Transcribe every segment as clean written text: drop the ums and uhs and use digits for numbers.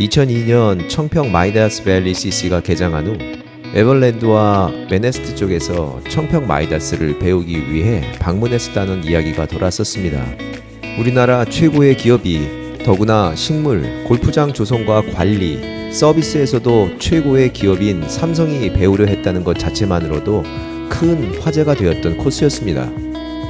2002년 청평 마이다스 밸리 CC가 개장한 후 에버랜드와 메네스트 쪽에서 청평 마이다스를 배우기 위해 방문했었다는 이야기가 돌았었습니다. 우리나라 최고의 기업이 더구나 식물, 골프장 조성과 관리, 서비스에서도 최고의 기업인 삼성이 배우려 했다는 것 자체만으로도 큰 화제가 되었던 코스였습니다.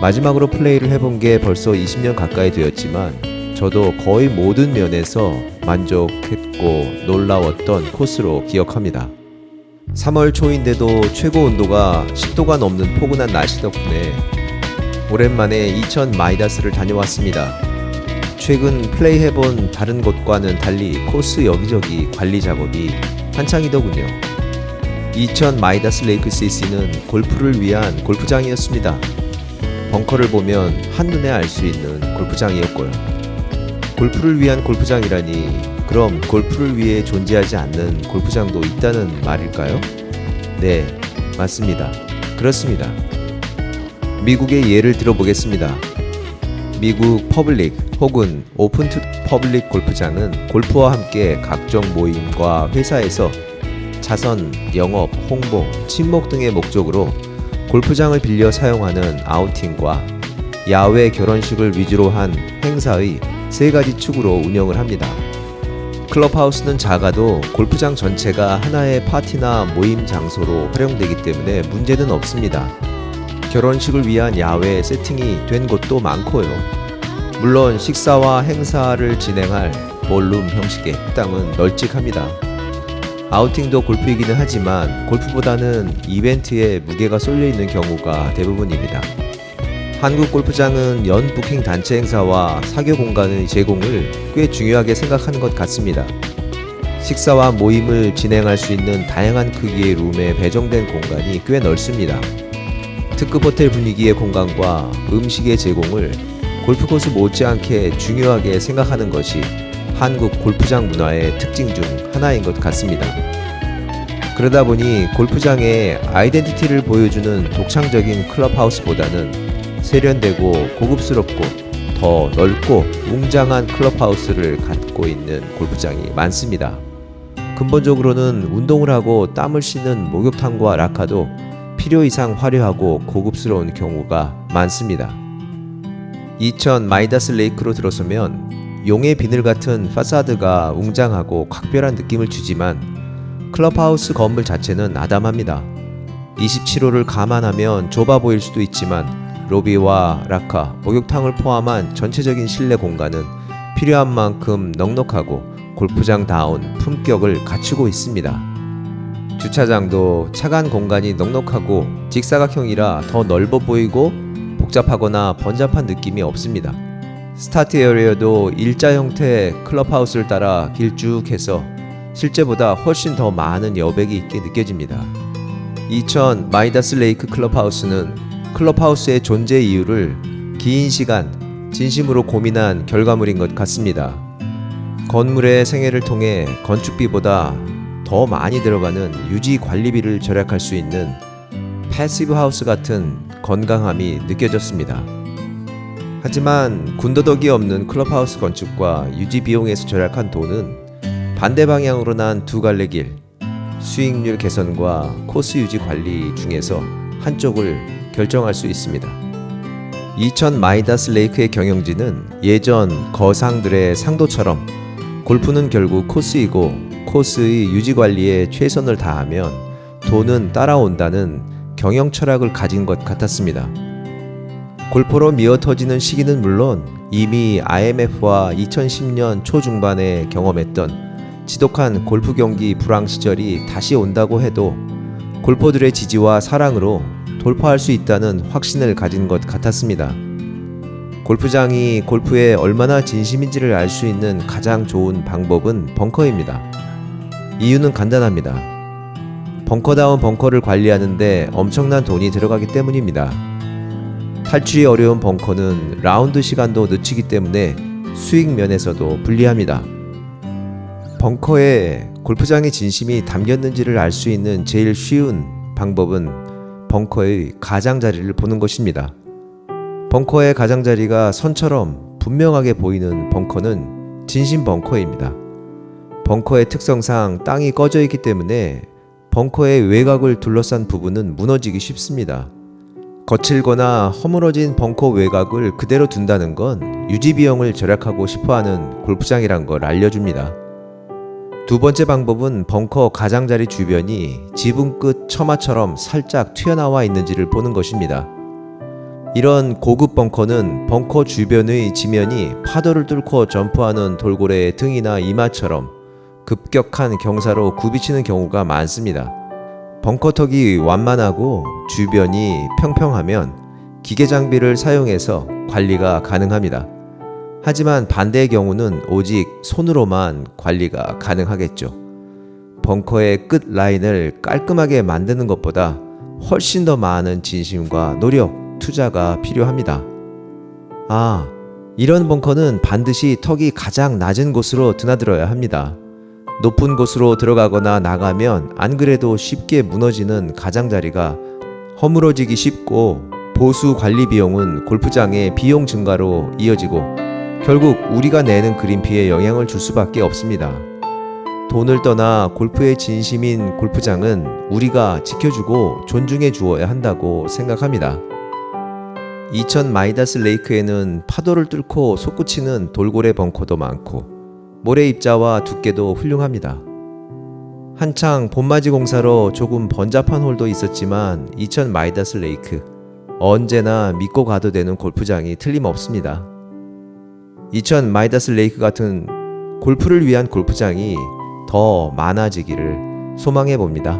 마지막으로 플레이를 해본 게 벌써 20년 가까이 되었지만 저도 거의 모든 면에서 만족했고 놀라웠던 코스로 기억합니다. 3월 초인데도 최고 온도가 10도가 넘는 포근한 날씨 덕분에 오랜만에 이천 마이다스를 다녀왔습니다. 최근 플레이해본 다른 곳과는 달리 코스 여기저기 관리 작업이 한창이더군요. 이천 마이다스 레이크 CC는 골프를 위한 골프장이었습니다. 벙커를 보면 한눈에 알 수 있는 골프장이었고요. 골프를 위한 골프장이라니 그럼 골프를 위해 존재하지 않는 골프장도 있다는 말일까요? 네, 맞습니다. 그렇습니다. 미국의 예를 들어보겠습니다. 미국 퍼블릭 혹은 오픈 투 퍼블릭 골프장은 골프와 함께 각종 모임과 회사에서 자선, 영업, 홍보, 친목 등의 목적으로 골프장을 빌려 사용하는 아우팅과 야외 결혼식을 위주로 한 행사의 세 가지 축으로 운영을 합니다. 클럽하우스는 작아도 골프장 전체가 하나의 파티나 모임 장소로 활용되기 때문에 문제는 없습니다. 결혼식을 위한 야외 세팅이 된 곳도 많고요. 물론 식사와 행사를 진행할 볼룸 형식의 식당은 널찍합니다. 아우팅도 골프이기는 하지만 골프보다는 이벤트에 무게가 쏠려있는 경우가 대부분입니다. 한국 골프장은 연 부킹 단체 행사와 사교 공간의 제공을 꽤 중요하게 생각하는 것 같습니다. 식사와 모임을 진행할 수 있는 다양한 크기의 룸에 배정된 공간이 꽤 넓습니다. 특급 호텔 분위기의 공간과 음식의 제공을 골프코스 못지않게 중요하게 생각하는 것이 한국 골프장 문화의 특징 중 하나인 것 같습니다. 그러다 보니 골프장의 아이덴티티를 보여주는 독창적인 클럽하우스보다는 세련되고 고급스럽고 더 넓고 웅장한 클럽하우스를 갖고 있는 골프장이 많습니다. 근본적으로는 운동을 하고 땀을 씻는 목욕탕과 락카도 필요 이상 화려하고 고급스러운 경우가 많습니다. 이천 마이다스 레이크로 들어서면 용의 비늘 같은 파사드가 웅장하고 각별한 느낌을 주지만 클럽하우스 건물 자체는 아담합니다. 27홀을 감안하면 좁아 보일 수도 있지만 로비와 락카, 목욕탕을 포함한 전체적인 실내 공간은 필요한 만큼 넉넉하고 골프장다운 품격을 갖추고 있습니다. 주차장도 차간 공간이 넉넉하고 직사각형이라 더 넓어 보이고 복잡하거나 번잡한 느낌이 없습니다. 스타트 에어리어도 일자 형태 클럽하우스를 따라 길쭉해서 실제보다 훨씬 더 많은 여백이 있게 느껴집니다. 이천 마이다스 레이크 클럽하우스는 클럽하우스의 존재 이유를 긴 시간 진심으로 고민한 결과물인 것 같습니다. 건물의 생애를 통해 건축비보다 더 많이 들어가는 유지 관리비를 절약할 수 있는 패시브 하우스 같은 건강함이 느껴졌습니다. 하지만 군더더기 없는 클럽하우스 건축과 유지 비용에서 절약한 돈은 반대 방향으로 난 두 갈래 길, 수익률 개선과 코스 유지 관리 중에서 한쪽을 결정할 수 있습니다. 이천 마이다스 레이크의 경영진은 예전 거상들의 상도처럼 골프는 결국 코스이고 코스의 유지 관리에 최선을 다하면 돈은 따라온다는 경영 철학을 가진 것 같았습니다. 골프로 미어터지는 시기는 물론 이미 IMF와 2010년 초중반에 경험했던 지독한 골프 경기 불황 시절이 다시 온다고 해도 골퍼들의 지지와 사랑으로 돌파할 수 있다는 확신을 가진 것 같았습니다. 골프장이 골프에 얼마나 진심인지를 알 수 있는 가장 좋은 방법은 벙커입니다. 이유는 간단합니다. 벙커다운 벙커를 관리하는데 엄청난 돈이 들어가기 때문입니다. 탈출이 어려운 벙커는 라운드 시간도 늦추기 때문에 수익 면에서도 불리합니다. 벙커에 골프장의 진심이 담겼는지를 알 수 있는 제일 쉬운 방법은 벙커의 가장자리를 보는 것입니다. 벙커의 가장자리가 선처럼 분명하게 보이는 벙커는 진심 벙커입니다. 벙커의 특성상 땅이 꺼져 있기 때문에 벙커의 외곽을 둘러싼 부분은 무너지기 쉽습니다. 거칠거나 허물어진 벙커 외곽을 그대로 둔다는 건 유지 비용을 절약하고 싶어하는 골프장이란 걸 알려줍니다. 두 번째 방법은 벙커 가장자리 주변이 지붕 끝 처마처럼 살짝 튀어나와 있는지를 보는 것입니다. 이런 고급 벙커는 벙커 주변의 지면이 파도를 뚫고 점프하는 돌고래의 등이나 이마처럼 급격한 경사로 굽이치는 경우가 많습니다. 벙커턱이 완만하고 주변이 평평하면 기계 장비를 사용해서 관리가 가능합니다. 하지만 반대의 경우는 오직 손으로만 관리가 가능하겠죠. 벙커의 끝 라인을 깔끔하게 만드는 것보다 훨씬 더 많은 진심과 노력, 투자가 필요합니다. 이런 벙커는 반드시 턱이 가장 낮은 곳으로 드나들어야 합니다. 높은 곳으로 들어가거나 나가면 안 그래도 쉽게 무너지는 가장자리가 허물어지기 쉽고 보수 관리 비용은 골프장의 비용 증가로 이어지고 결국 우리가 내는 그린피에 영향을 줄 수밖에 없습니다. 돈을 떠나 골프의 진심인 골프장은 우리가 지켜주고 존중해 주어야 한다고 생각합니다. 이천 마이다스 레이크에는 파도를 뚫고 솟구치는 돌고래 벙커도 많고 모래 입자와 두께도 훌륭합니다. 한창 봄맞이 공사로 조금 번잡한 홀도 있었지만 이천 마이다스 레이크 언제나 믿고 가도 되는 골프장이 틀림없습니다. 이천 마이다스 레이크 같은 골프를 위한 골프장이 더 많아지기를 소망해 봅니다.